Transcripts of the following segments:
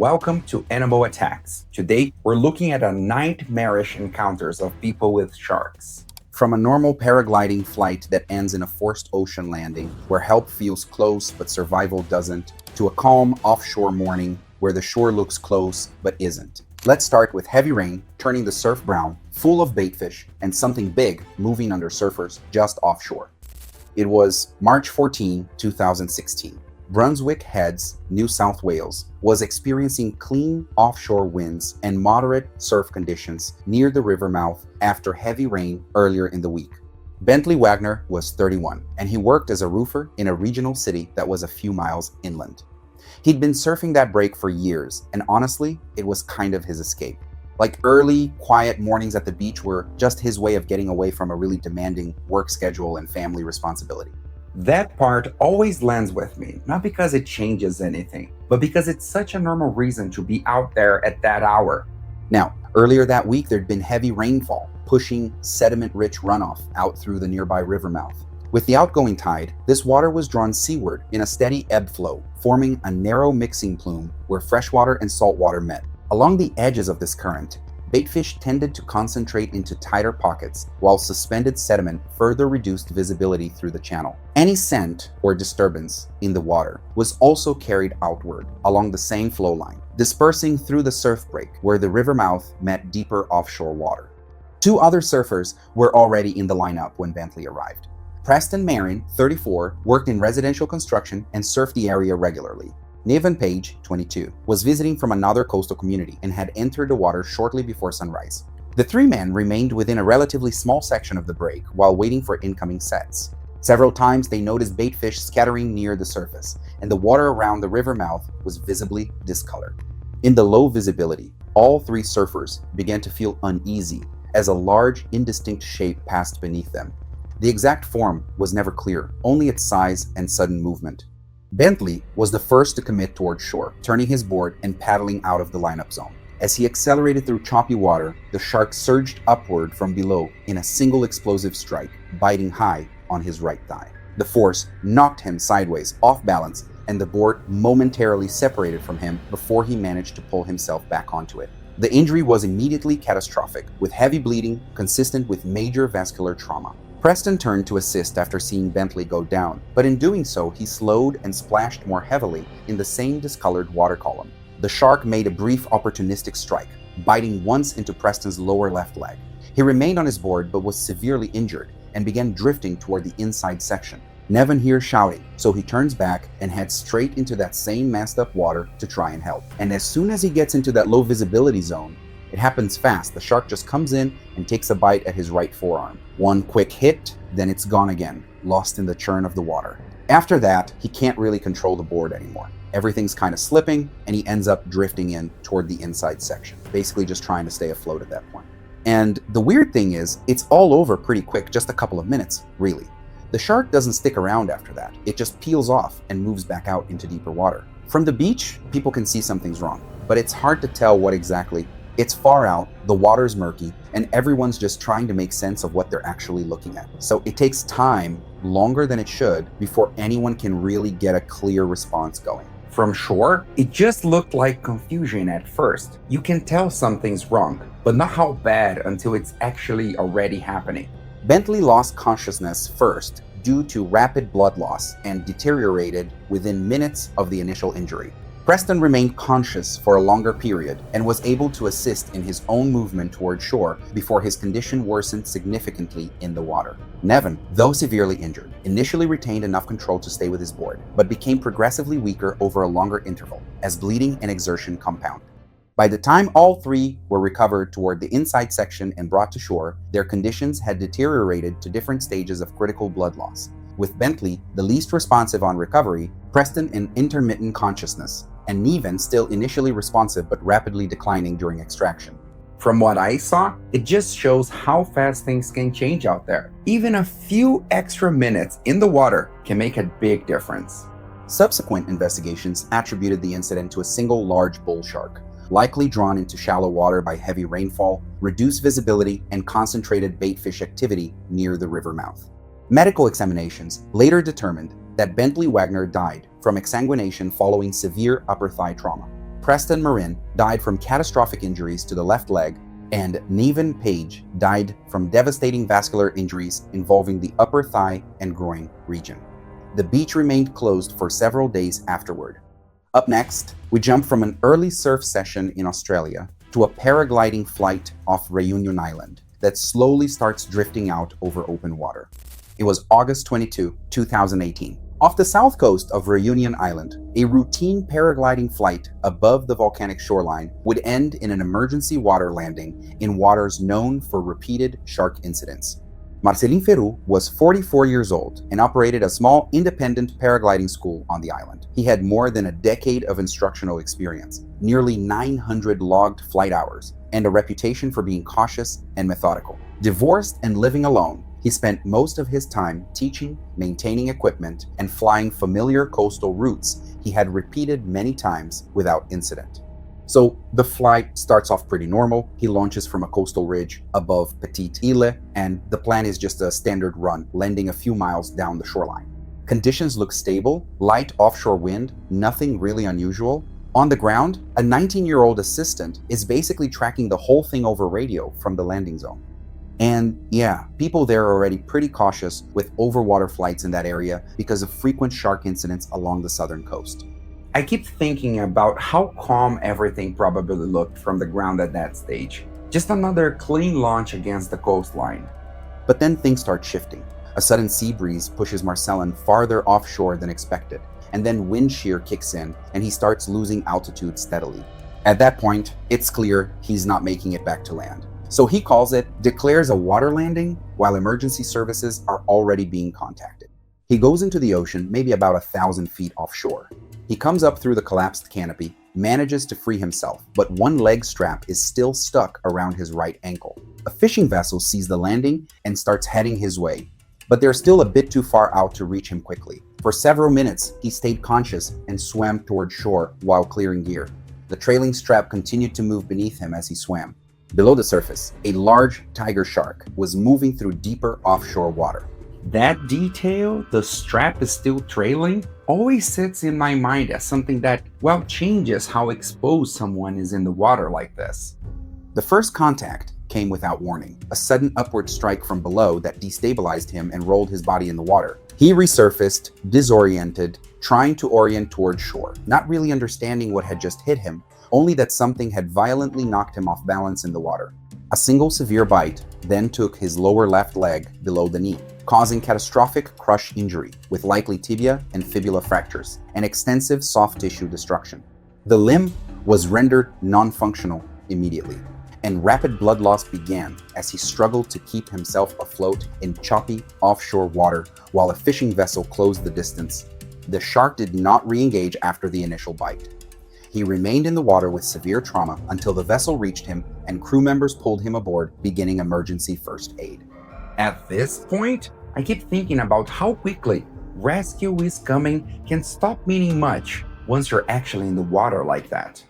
Welcome to Animal Attacks. Today, we're looking at a nightmarish encounters of people with sharks. From a normal paragliding flight that ends in a forced ocean landing, where help feels close but survival doesn't, to a calm offshore morning where the shore looks close but isn't. Let's start with heavy rain, turning the surf brown, full of baitfish, and something big moving under surfers just offshore. It was March 14, 2016. Brunswick Heads, New South Wales, was experiencing clean offshore winds and moderate surf conditions near the river mouth after heavy rain earlier in the week. Bentley Wagner was 31, and he worked as a roofer in a regional city that was a few miles inland. He'd been surfing that break for years, and honestly, it was kind of his escape. Like early, quiet mornings at the beach were just his way of getting away from a really demanding work schedule and family responsibility. That part always lands with me, not because it changes anything, but because it's such a normal reason to be out there at that hour. Now, earlier that week, there'd been heavy rainfall, pushing sediment-rich runoff out through the nearby river mouth. With the outgoing tide, this water was drawn seaward in a steady ebb flow, forming a narrow mixing plume where freshwater and saltwater met. Along the edges of this current, baitfish tended to concentrate into tighter pockets, while suspended sediment further reduced visibility through the channel. Any scent or disturbance in the water was also carried outward along the same flow line, dispersing through the surf break where the river mouth met deeper offshore water. Two other surfers were already in the lineup when Bentley arrived. Preston Marin, 34, worked in residential construction and surfed the area regularly. Niven Page, 22, was visiting from another coastal community and had entered the water shortly before sunrise. The three men remained within a relatively small section of the break while waiting for incoming sets. Several times they noticed baitfish scattering near the surface, and the water around the river mouth was visibly discolored. In the low visibility, all three surfers began to feel uneasy as a large, indistinct shape passed beneath them. The exact form was never clear, only its size and sudden movement. Bentley was the first to commit towards shore, turning his board and paddling out of the lineup zone. As he accelerated through choppy water, the shark surged upward from below in a single explosive strike, biting high on his right thigh. The force knocked him sideways, off balance, and the board momentarily separated from him before he managed to pull himself back onto it. The injury was immediately catastrophic, with heavy bleeding consistent with major vascular trauma. Preston turned to assist after seeing Bentley go down, but in doing so, he slowed and splashed more heavily in the same discolored water column. The shark made a brief opportunistic strike, biting once into Preston's lower left leg. He remained on his board but was severely injured and began drifting toward the inside section. Niven hears shouting, so he turns back and heads straight into that same messed up water to try and help. And as soon as he gets into that low visibility zone, it happens fast. The shark just comes in and takes a bite at his right forearm. One quick hit, then it's gone again, lost in the churn of the water. After that, he can't really control the board anymore. Everything's kind of slipping, and he ends up drifting in toward the inside section, basically just trying to stay afloat at that point. And the weird thing is, it's all over pretty quick, just a couple of minutes, really. The shark doesn't stick around after that. It just peels off and moves back out into deeper water. From the beach, people can see something's wrong, but it's hard to tell what exactly. It's far out, the water's murky, and everyone's just trying to make sense of what they're actually looking at. So it takes time, longer than it should, before anyone can really get a clear response going. From shore, it just looked like confusion at first. You can tell something's wrong, but not how bad until it's actually already happening. Bentley lost consciousness first due to rapid blood loss and deteriorated within minutes of the initial injury. Preston remained conscious for a longer period and was able to assist in his own movement toward shore before his condition worsened significantly in the water. Niven, though severely injured, initially retained enough control to stay with his board, but became progressively weaker over a longer interval as bleeding and exertion compounded. By the time all three were recovered toward the inside section and brought to shore, their conditions had deteriorated to different stages of critical blood loss. With Bentley, the least responsive on recovery, Preston in intermittent consciousness, and Niven still initially responsive but rapidly declining during extraction. From what I saw, it just shows how fast things can change out there. Even a few extra minutes in the water can make a big difference. Subsequent investigations attributed the incident to a single large bull shark, likely drawn into shallow water by heavy rainfall, reduced visibility, and concentrated baitfish activity near the river mouth. Medical examinations later determined that Bentley Wagner died from exsanguination following severe upper thigh trauma. Preston Marin died from catastrophic injuries to the left leg, and Neven Page died from devastating vascular injuries involving the upper thigh and groin region. The beach remained closed for several days afterward. Up next, we jump from an early surf session in Australia to a paragliding flight off Reunion Island that slowly starts drifting out over open water. It was August 22, 2018. Off the south coast of Reunion Island, a routine paragliding flight above the volcanic shoreline would end in an emergency water landing in waters known for repeated shark incidents. Marcelin Ferru was 44 years old and operated a small independent paragliding school on the island. He had more than a decade of instructional experience, nearly 900 logged flight hours, and a reputation for being cautious and methodical. Divorced and living alone, he spent most of his time teaching, maintaining equipment, and flying familiar coastal routes he had repeated many times without incident. So the flight starts off pretty normal. He launches from a coastal ridge above Petite Île, and the plan is just a standard run, landing a few miles down the shoreline. Conditions look stable, light offshore wind, nothing really unusual. On the ground, a 19-year-old assistant is basically tracking the whole thing over radio from the landing zone. And yeah, people there are already pretty cautious with overwater flights in that area because of frequent shark incidents along the southern coast. I keep thinking about how calm everything probably looked from the ground at that stage. Just another clean launch against the coastline. But then things start shifting. A sudden sea breeze pushes Marcelin farther offshore than expected, and then wind shear kicks in and he starts losing altitude steadily. At that point, it's clear he's not making it back to land. So he calls it, declares a water landing, while emergency services are already being contacted. He goes into the ocean, maybe about 1,000 feet offshore. He comes up through the collapsed canopy, manages to free himself, but one leg strap is still stuck around his right ankle. A fishing vessel sees the landing and starts heading his way, but they're still a bit too far out to reach him quickly. For several minutes, he stayed conscious and swam toward shore while clearing gear. The trailing strap continued to move beneath him as he swam. Below the surface, a large tiger shark was moving through deeper offshore water. That detail, the strap is still trailing, always sits in my mind as something that, well, changes how exposed someone is in the water like this. The first contact came without warning, a sudden upward strike from below that destabilized him and rolled his body in the water. He resurfaced, disoriented, trying to orient toward shore, not really understanding what had just hit him, only that something had violently knocked him off balance in the water. A single severe bite then took his lower left leg below the knee, causing catastrophic crush injury with likely tibia and fibula fractures and extensive soft tissue destruction. The limb was rendered non-functional immediately, and rapid blood loss began as he struggled to keep himself afloat in choppy offshore water while a fishing vessel closed the distance. The shark did not re-engage after the initial bite. He remained in the water with severe trauma until the vessel reached him and crew members pulled him aboard, beginning emergency first aid. At this point, I keep thinking about how quickly rescue is coming can stop meaning much once you're actually in the water like that.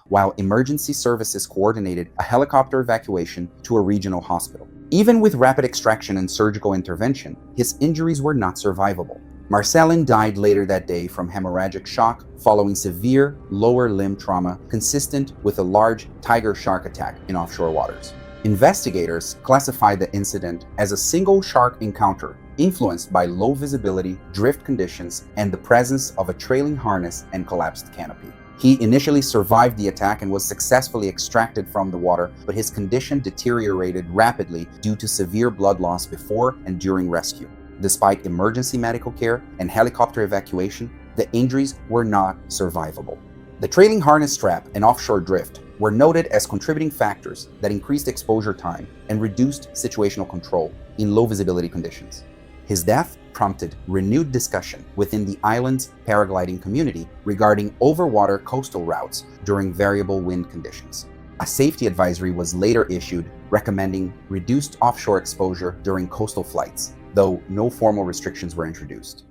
While emergency services coordinated a helicopter evacuation to a regional hospital. Even with rapid extraction and surgical intervention, his injuries were not survivable. Marcelin died later that day from hemorrhagic shock following severe lower limb trauma consistent with a large tiger shark attack in offshore waters. Investigators classified the incident as a single shark encounter influenced by low visibility, drift conditions, and the presence of a trailing harness and collapsed canopy. He initially survived the attack and was successfully extracted from the water, but his condition deteriorated rapidly due to severe blood loss before and during rescue. Despite emergency medical care and helicopter evacuation, the injuries were not survivable. The trailing harness strap and offshore drift were noted as contributing factors that increased exposure time and reduced situational control in low visibility conditions. His death prompted renewed discussion within the island's paragliding community regarding overwater coastal routes during variable wind conditions. A safety advisory was later issued recommending reduced offshore exposure during coastal flights, though no formal restrictions were introduced.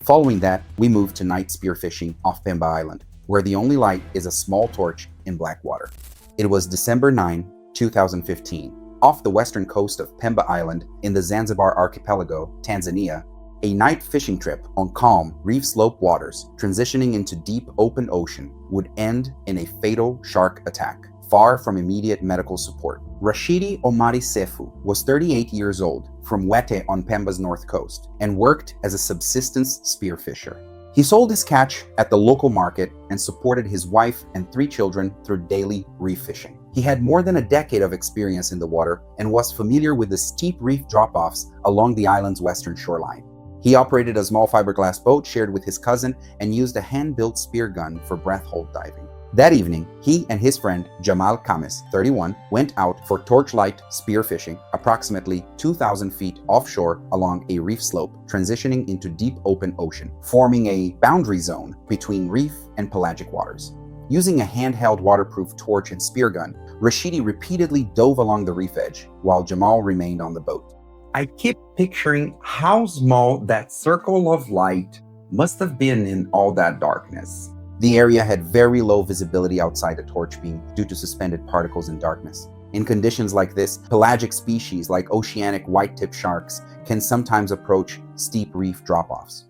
Following that, we moved to night spearfishing off Pemba Island, where the only light is a small torch in black water. It was December 9, 2015. Off the western coast of Pemba Island in the Zanzibar archipelago, Tanzania, A night fishing trip on calm, reef slope waters, transitioning into deep open ocean, would end in a fatal shark attack, far from immediate medical support. Rashidi Omari Sefu was 38 years old, from Wete on Pemba's north coast, and worked as a subsistence spearfisher. He sold his catch at the local market and supported his wife and 3 children through daily reef fishing. He had more than a decade of experience in the water and was familiar with the steep reef drop-offs along the island's western shoreline. He operated a small fiberglass boat shared with his cousin and used a hand-built spear gun for breath hold diving. That evening, he and his friend Jamal Kamis, 31, went out for torchlight spearfishing approximately 2,000 feet offshore along a reef slope, transitioning into deep open ocean, forming a boundary zone between reef and pelagic waters. Using a handheld waterproof torch and spear gun, Rashidi repeatedly dove along the reef edge while Jamal remained on the boat. I keep picturing how small that circle of light must have been in all that darkness. The area had very low visibility outside the torch beam due to suspended particles and darkness. In conditions like this, pelagic species like oceanic white-tip sharks can sometimes approach steep reef drop-offs.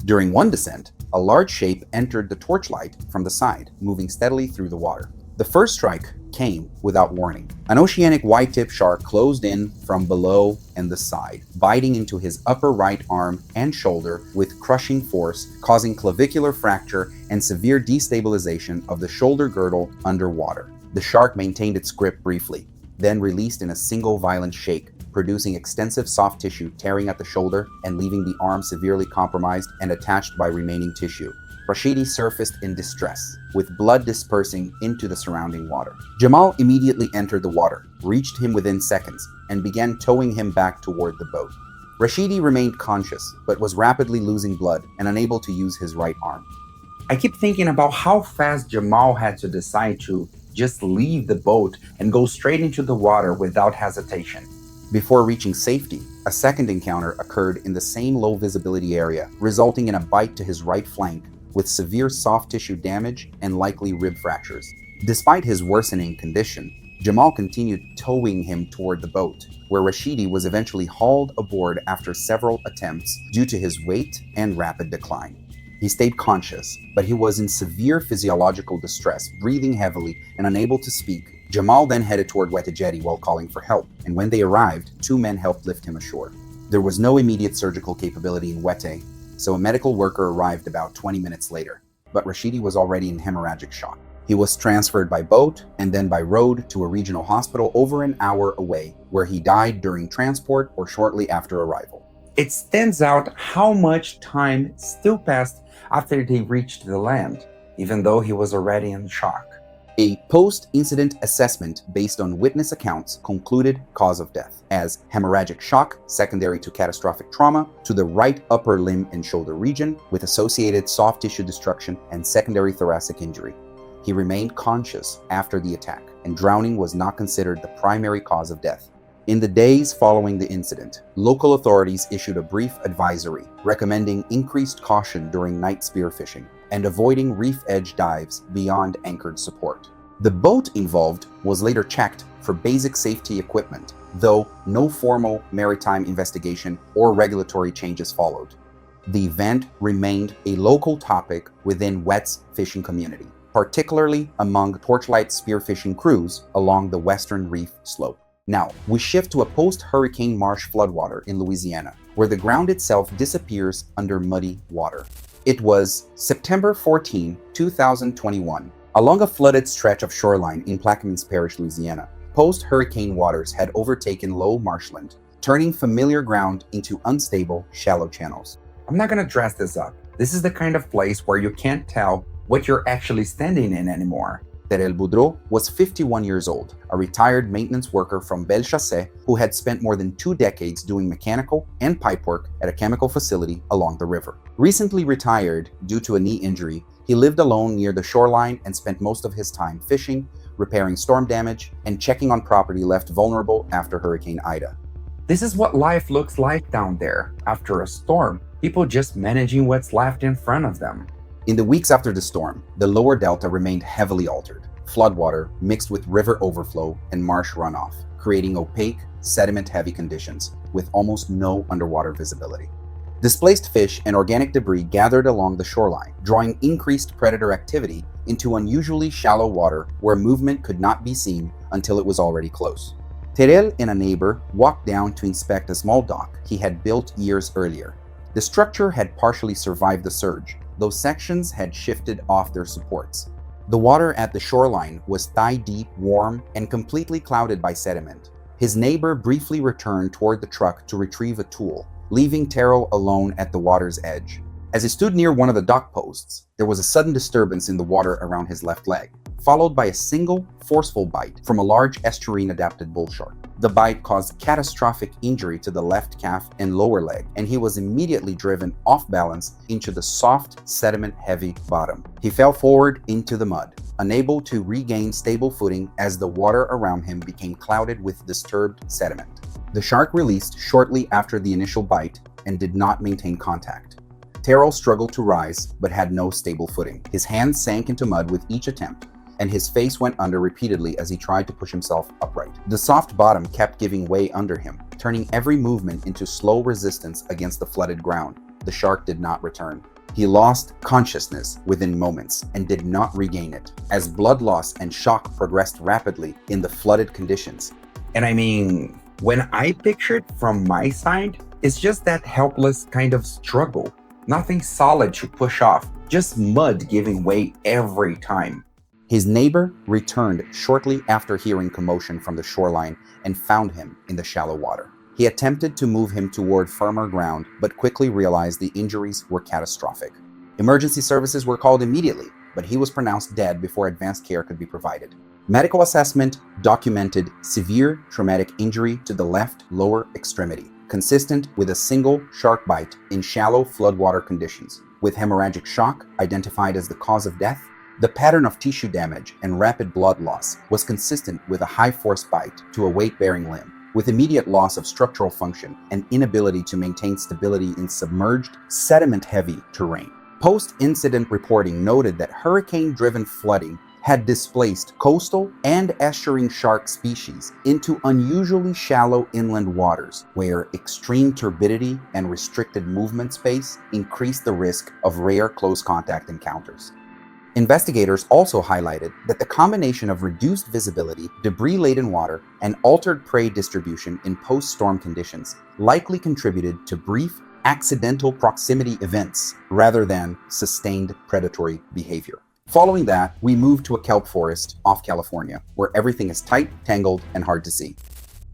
During one descent, a large shape entered the torchlight from the side, moving steadily through the water. The first strike came without warning. An oceanic white-tip shark closed in from below and the side, biting into his upper right arm and shoulder with crushing force, causing clavicular fracture and severe destabilization of the shoulder girdle underwater. The shark maintained its grip briefly, then released in a single violent shake, producing extensive soft tissue tearing at the shoulder and leaving the arm severely compromised and attached by remaining tissue. Rashidi surfaced in distress, with blood dispersing into the surrounding water. Jamal immediately entered the water, reached him within seconds, and began towing him back toward the boat. Rashidi remained conscious, but was rapidly losing blood and unable to use his right arm. I keep thinking about how fast Jamal had to decide to just leave the boat and go straight into the water without hesitation. Before reaching safety, a second encounter occurred in the same low visibility area, resulting in a bite to his right flank, with severe soft tissue damage and likely rib fractures. Despite his worsening condition, Jamal continued towing him toward the boat, where Rashidi was eventually hauled aboard after several attempts due to his weight and rapid decline. He stayed conscious, but he was in severe physiological distress, breathing heavily and unable to speak. Jamal then headed toward Wete Jetty while calling for help, and when they arrived, 2 men helped lift him ashore. There was no immediate surgical capability in Wete, so a medical worker arrived about 20 minutes later, but Rashidi was already in hemorrhagic shock. He was transferred by boat and then by road to a regional hospital over an hour away, where he died during transport or shortly after arrival. It stands out how much time still passed after they reached the land, even though he was already in shock. A post-incident assessment based on witness accounts concluded cause of death as hemorrhagic shock secondary to catastrophic trauma to the right upper limb and shoulder region with associated soft tissue destruction and secondary thoracic injury. He remained conscious after the attack, and drowning was not considered the primary cause of death. In the days following the incident, local authorities issued a brief advisory recommending increased caution during night spearfishing and avoiding reef edge dives beyond anchored support. The boat involved was later checked for basic safety equipment, though no formal maritime investigation or regulatory changes followed. The event remained a local topic within Wete's fishing community, particularly among torchlight spearfishing crews along the western reef slope. Now, we shift to a post-hurricane marsh floodwater in Louisiana, where the ground itself disappears under muddy water. It was September 14, 2021. Along a flooded stretch of shoreline in Plaquemines Parish, Louisiana, post-hurricane waters had overtaken low marshland, turning familiar ground into unstable, shallow channels. I'm not going to dress this up. This is the kind of place where you can't tell what you're actually standing in anymore. Terrell Boudreau was 51 years old, a retired maintenance worker from Bellechasse who had spent more than 2 decades doing mechanical and pipework at a chemical facility along the river. Recently retired due to a knee injury, he lived alone near the shoreline and spent most of his time fishing, repairing storm damage, and checking on property left vulnerable after Hurricane Ida. This is what life looks like down there after a storm, people just managing what's left in front of them. In the weeks after the storm, the lower delta remained heavily altered. Floodwater mixed with river overflow and marsh runoff, creating opaque, sediment-heavy conditions with almost no underwater visibility. Displaced fish and organic debris gathered along the shoreline, drawing increased predator activity into unusually shallow water where movement could not be seen until it was already close. Terrell and a neighbor walked down to inspect a small dock he had built years earlier. The structure had partially survived the surge, though sections had shifted off their supports. The water at the shoreline was thigh-deep, warm, and completely clouded by sediment. His neighbor briefly returned toward the truck to retrieve a tool, leaving Terrell alone at the water's edge. As he stood near one of the dock posts, there was a sudden disturbance in the water around his left leg, followed by a single, forceful bite from a large estuarine-adapted bull shark. The bite caused catastrophic injury to the left calf and lower leg, and he was immediately driven off balance into the soft, sediment-heavy bottom. He fell forward into the mud, unable to regain stable footing as the water around him became clouded with disturbed sediment. The shark released shortly after the initial bite and did not maintain contact. Terrell struggled to rise, but had no stable footing. His hands sank into mud with each attempt, and his face went under repeatedly as he tried to push himself upright. The soft bottom kept giving way under him, turning every movement into slow resistance against the flooded ground. The shark did not return. He lost consciousness within moments and did not regain it, as blood loss and shock progressed rapidly in the flooded conditions. And I mean, when I picture it from my side, it's just that helpless kind of struggle. Nothing solid to push off, just mud giving way every time. His neighbor returned shortly after hearing commotion from the shoreline and found him in the shallow water. He attempted to move him toward firmer ground, but quickly realized the injuries were catastrophic. Emergency services were called immediately, but he was pronounced dead before advanced care could be provided. Medical assessment documented severe traumatic injury to the left lower extremity, consistent with a single shark bite in shallow floodwater conditions, with hemorrhagic shock identified as the cause of death. The pattern of tissue damage and rapid blood loss was consistent with a high-force bite to a weight-bearing limb, with immediate loss of structural function and inability to maintain stability in submerged, sediment-heavy terrain. Post-incident reporting noted that hurricane-driven flooding had displaced coastal and estuarine shark species into unusually shallow inland waters, where extreme turbidity and restricted movement space increased the risk of rare close-contact encounters. Investigators also highlighted that the combination of reduced visibility, debris-laden water, and altered prey distribution in post-storm conditions likely contributed to brief, accidental proximity events rather than sustained predatory behavior. Following that, we moved to a kelp forest off California, where everything is tight, tangled, and hard to see.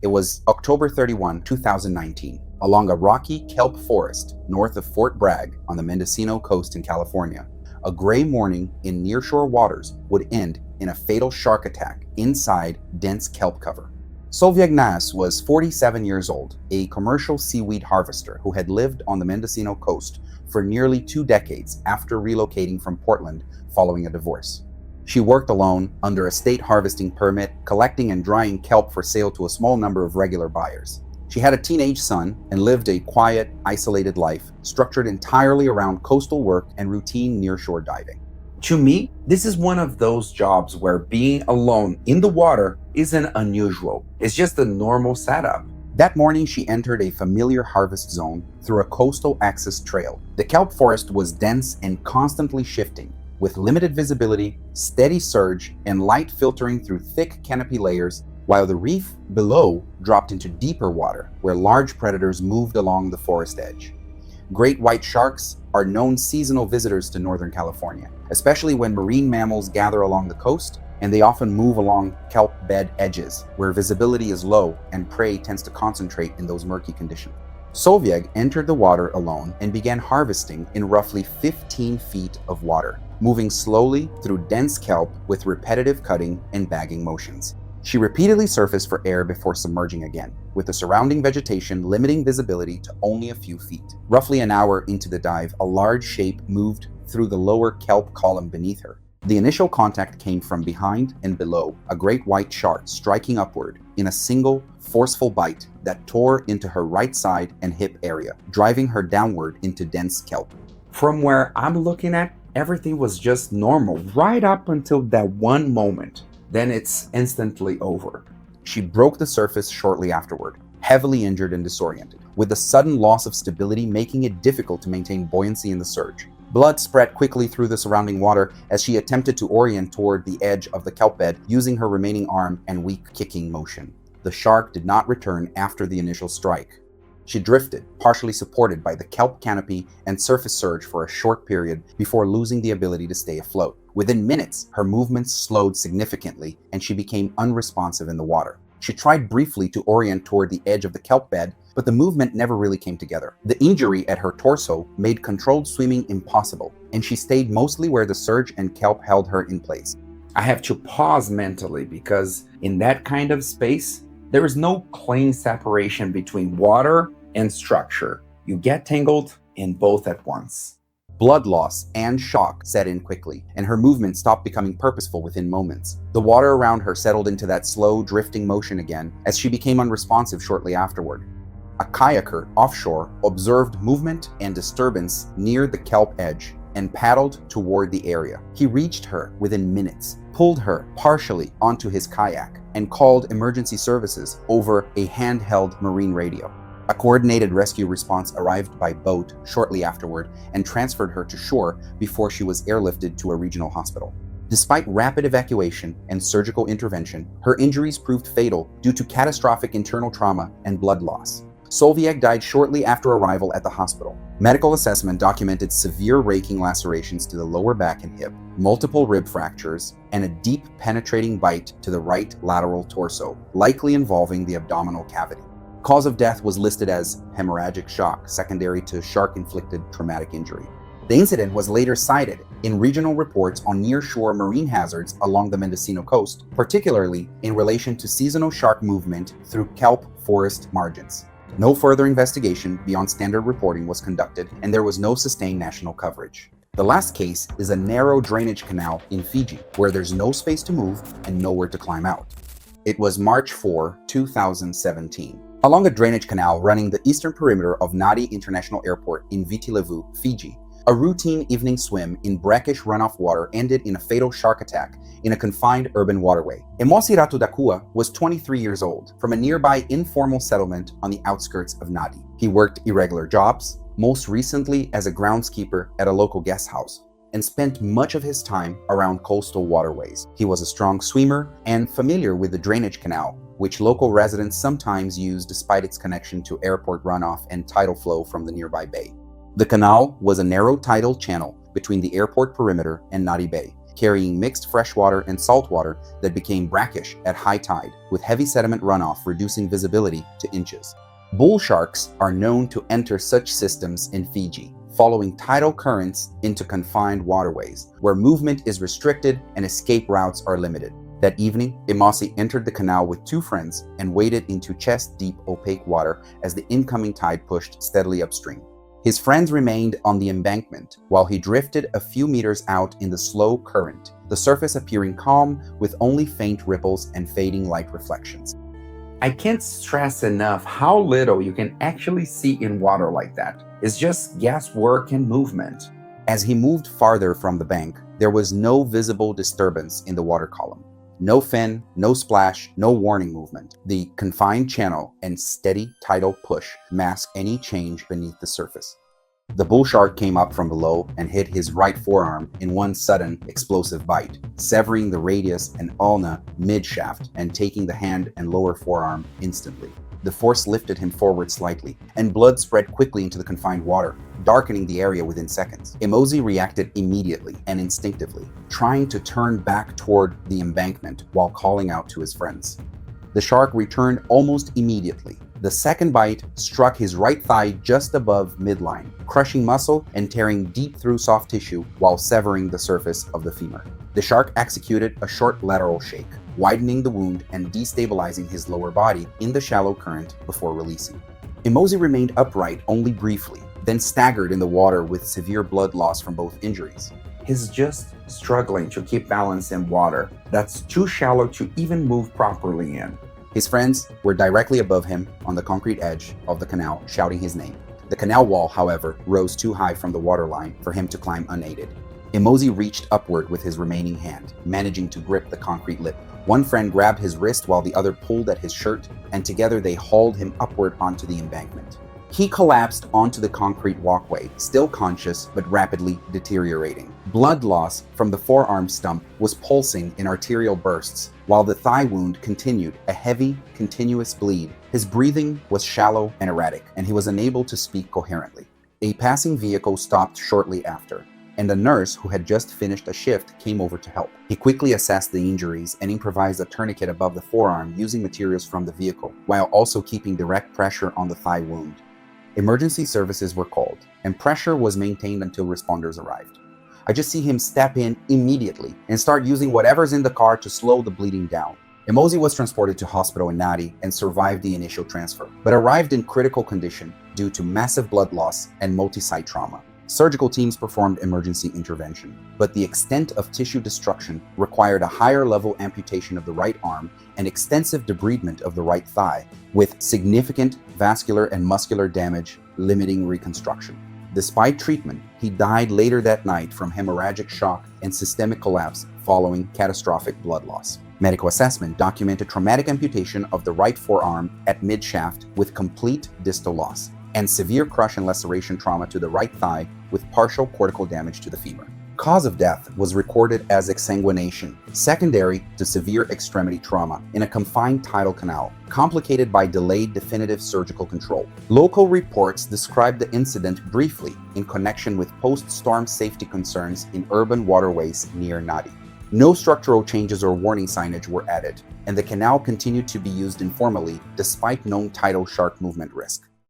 It was October 31, 2019, along a rocky kelp forest north of Fort Bragg on the Mendocino coast in California. A gray morning in nearshore waters would end in a fatal shark attack inside dense kelp cover. Solveig was 47 years old, a commercial seaweed harvester who had lived on the Mendocino coast for nearly 2 decades after relocating from Portland following a divorce. She worked alone under a state harvesting permit, collecting and drying kelp for sale to a small number of regular buyers. She had a teenage son and lived a quiet, isolated life, structured entirely around coastal work and routine nearshore diving. To me, this is one of those jobs where being alone in the water isn't unusual. It's just a normal setup. That morning, she entered a familiar harvest zone through a coastal access trail. The kelp forest was dense and constantly shifting, with limited visibility, steady surge, and light filtering through thick canopy layers, while the reef below dropped into deeper water where large predators moved along the forest edge. Great white sharks are known seasonal visitors to Northern California, especially when marine mammals gather along the coast, and they often move along kelp bed edges where visibility is low and prey tends to concentrate in those murky conditions. Solveig entered the water alone and began harvesting in roughly 15 feet of water, moving slowly through dense kelp with repetitive cutting and bagging motions. She repeatedly surfaced for air before submerging again, with the surrounding vegetation limiting visibility to only a few feet. Roughly an hour into the dive, a large shape moved through the lower kelp column beneath her. The initial contact came from behind and below, a great white shark striking upward in a single, forceful bite that tore into her right side and hip area, driving her downward into dense kelp. From where I'm looking at, everything was just normal right up until that one moment. Then it's instantly over. She broke the surface shortly afterward, heavily injured and disoriented. with the sudden loss of stability making it difficult to maintain buoyancy in the surge. Blood spread quickly through the surrounding water as she attempted to orient toward the edge of the kelp bed using her remaining arm and weak kicking motion. The shark did not return after the initial strike. She drifted, partially supported by the kelp canopy and surface surge for a short period before losing the ability to stay afloat. Within minutes, her movements slowed significantly and she became unresponsive in the water. She tried briefly to orient toward the edge of the kelp bed, but the movement never really came together. The injury at her torso made controlled swimming impossible, and she stayed mostly where the surge and kelp held her in place. I have to pause mentally because in that kind of space, there is no clean separation between water and structure. You get tangled in both at once. Blood loss and shock set in quickly, and her movement stopped becoming purposeful within moments. The water around her settled into that slow, drifting motion again as she became unresponsive shortly afterward. A kayaker offshore observed movement and disturbance near the kelp edge and paddled toward the area. He reached her within minutes, pulled her partially onto his kayak, and called emergency services over a handheld marine radio. A coordinated rescue response arrived by boat shortly afterward and transferred her to shore before she was airlifted to a regional hospital. Despite rapid evacuation and surgical intervention, her injuries proved fatal due to catastrophic internal trauma and blood loss. Solviak died shortly after arrival at the hospital. Medical assessment documented severe raking lacerations to the lower back and hip, multiple rib fractures, and a deep penetrating bite to the right lateral torso, likely involving the abdominal cavity. Cause of death was listed as hemorrhagic shock secondary to shark-inflicted traumatic injury. The incident was later cited in regional reports on near-shore marine hazards along the Mendocino coast, particularly in relation to seasonal shark movement through kelp forest margins. No further investigation beyond standard reporting was conducted, and there was no sustained national coverage. The last case is a narrow drainage canal in Fiji, where there's no space to move and nowhere to climb out. It was March 4, 2017. Along a drainage canal running the eastern perimeter of Nadi International Airport in Viti Levu, Fiji, a routine evening swim in brackish runoff water ended in a fatal shark attack in a confined urban waterway. Emosi Ratudakua was 23 years old, from a nearby informal settlement on the outskirts of Nadi. He worked irregular jobs, most recently as a groundskeeper at a local guest house, and spent much of his time around coastal waterways. He was a strong swimmer and familiar with the drainage canal, which local residents sometimes use despite its connection to airport runoff and tidal flow from the nearby bay. The canal was a narrow tidal channel between the airport perimeter and Nadi Bay, carrying mixed freshwater and saltwater that became brackish at high tide, with heavy sediment runoff reducing visibility to inches. Bull sharks are known to enter such systems in Fiji, following tidal currents into confined waterways, where movement is restricted and escape routes are limited. That evening, Emosi entered the canal with two friends and waded into chest-deep opaque water as the incoming tide pushed steadily upstream. His friends remained on the embankment while he drifted a few meters out in the slow current, the surface appearing calm with only faint ripples and fading light reflections. I can't stress enough how little you can actually see in water like that. It's just guesswork and movement. As he moved farther from the bank, there was no visible disturbance in the water column. No fin, no splash, no warning movement. The confined channel and steady tidal push masked any change beneath the surface. The bull shark came up from below and hit his right forearm in one sudden, explosive bite, severing the radius and ulna mid-shaft and taking the hand and lower forearm instantly. The force lifted him forward slightly, and blood spread quickly into the confined water, darkening the area within seconds. Emosi reacted immediately and instinctively, trying to turn back toward the embankment while calling out to his friends. The shark returned almost immediately. The second bite struck his right thigh just above midline, crushing muscle and tearing deep through soft tissue while severing the surface of the femur. The shark executed a short lateral shake, widening the wound and destabilizing his lower body in the shallow current before releasing. Emosi remained upright only briefly, then staggered in the water with severe blood loss from both injuries. He's just struggling to keep balance in water that's too shallow to even move properly in. His friends were directly above him on the concrete edge of the canal, shouting his name. The canal wall, however, rose too high from the waterline for him to climb unaided. Emosi reached upward with his remaining hand, managing to grip the concrete lip. One friend grabbed his wrist while the other pulled at his shirt, and together they hauled him upward onto the embankment. He collapsed onto the concrete walkway, still conscious but rapidly deteriorating. Blood loss from the forearm stump was pulsing in arterial bursts, while the thigh wound continued, a heavy, continuous bleed. His breathing was shallow and erratic, and he was unable to speak coherently. A passing vehicle stopped shortly after, and a nurse who had just finished a shift came over to help. He quickly assessed the injuries and improvised a tourniquet above the forearm using materials from the vehicle, while also keeping direct pressure on the thigh wound. Emergency services were called, and pressure was maintained until responders arrived. I just see him step in immediately and start using whatever's in the car to slow the bleeding down. Emozi was transported to hospital in Nadi and survived the initial transfer, but arrived in critical condition due to massive blood loss and multi-site trauma. Surgical teams performed emergency intervention, but the extent of tissue destruction required a higher-level amputation of the right arm and extensive debridement of the right thigh, with significant vascular and muscular damage limiting reconstruction. Despite treatment, he died later that night from hemorrhagic shock and systemic collapse following catastrophic blood loss. Medical assessment documented traumatic amputation of the right forearm at midshaft with complete distal loss, and severe crush and laceration trauma to the right thigh with partial cortical damage to the femur. Cause of death was recorded as exsanguination, secondary to severe extremity trauma in a confined tidal canal, complicated by delayed definitive surgical control. Local reports described the incident briefly in connection with post-storm safety concerns in urban waterways near Nadi. No structural changes or warning signage were added, and the canal continued to be used informally despite known tidal shark movement risk.